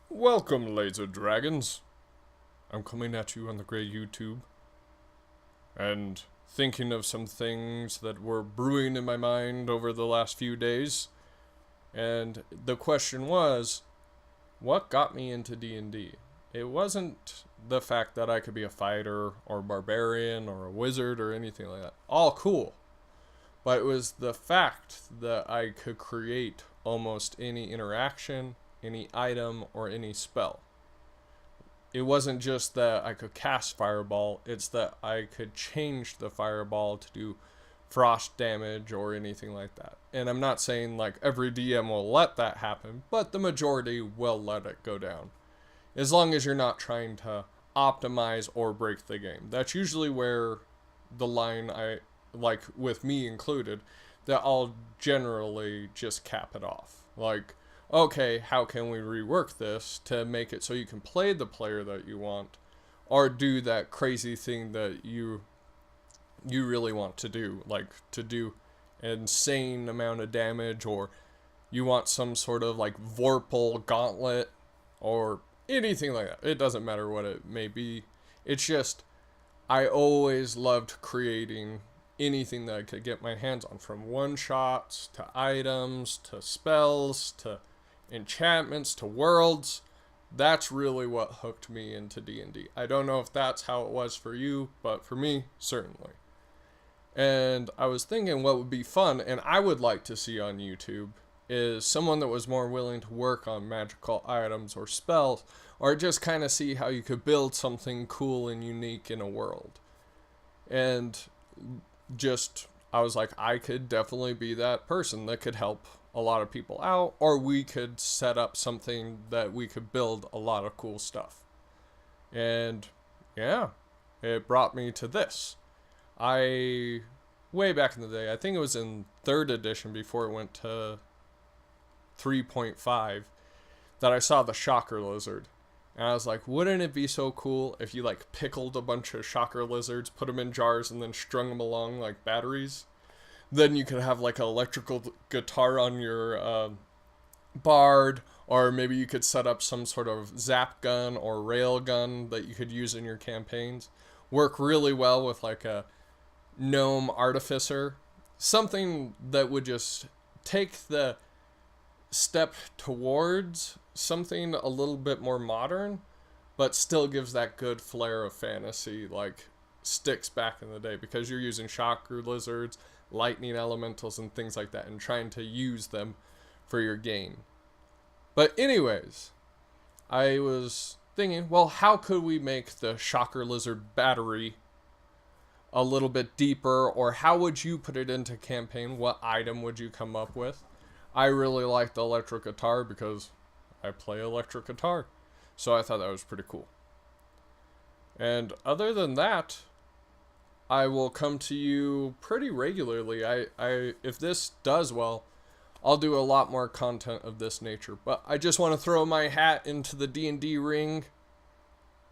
Welcome, laser dragons. I'm coming at you on the great YouTube and thinking of some things that were brewing in my mind over the last few days. And the question was, what got me into D&D? It wasn't the fact that I could be a fighter or a barbarian or a wizard or anything like that. All cool. But it was the fact that I could create almost any interaction, any item, or any spell. It wasn't just that I could cast Fireball, it's that I could change the Fireball to do frost damage or anything like that. And I'm not saying like every DM will let that happen, but the majority will let it go down. As long as you're not trying to optimize or break the game. That's usually where the line like with me included, that I'll generally just cap it off. Like, okay, how can we rework this to make it so you can play the player that you want, or do that crazy thing that you really want to do, like to do an insane amount of damage, or you want some sort of like Vorpal gauntlet, or anything like that. It doesn't matter what it may be. It's just, I always loved creating anything that I could get my hands on, from one-shots to items to spells to enchantments to worlds. That's really what hooked me into D&D. I don't know if that's how it was for you, but for me, certainly. And I was thinking what would be fun, and I would like to see on YouTube, is someone that was more willing to work on magical items or spells, or just kind of see how you could build something cool and unique in a world. And just, I was like, I could definitely be that person that could help a lot of people out, or we could set up something that we could build a lot of cool stuff. And yeah, it brought me to this. Way back in the day, I think it was in 3rd edition before it went to 3.5, that I saw the shocker lizard. And I was like, wouldn't it be so cool if you like pickled a bunch of shocker lizards, put them in jars, and then strung them along like batteries? Then you could have like an electrical guitar on your bard, or maybe you could set up some sort of zap gun or rail gun that you could use in your campaigns. Work really well with like a gnome artificer. Something that would just take the step towards something a little bit more modern, but still gives that good flair of fantasy, like sticks back in the day, because you're using shocker lizards, lightning elementals, and things like that, and trying to use them for your gain. But anyways, I was thinking, well, how could we make the shocker lizard battery a little bit deeper, or how would you put it into campaign? What item would you come up with? I really like the electric guitar because I play electric guitar, so I thought that was pretty cool. And other than that, I will come to you pretty regularly. If this does well, I'll do a lot more content of this nature. But I just want to throw my hat into the D&D ring.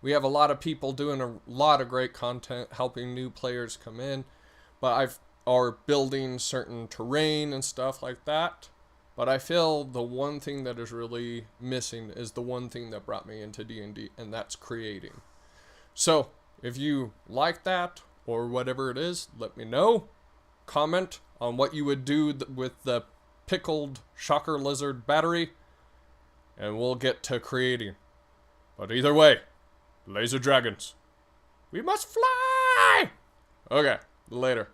We have a lot of people doing a lot of great content, helping new players come in, but are building certain terrain and stuff like that. But I feel the one thing that is really missing is the one thing that brought me into D&D, and that's creating. So, if you like that, or whatever it is, let me know. Comment on what you would do with the pickled shocker lizard battery, and we'll get to creating. But either way, laser dragons, we must fly! Okay, later.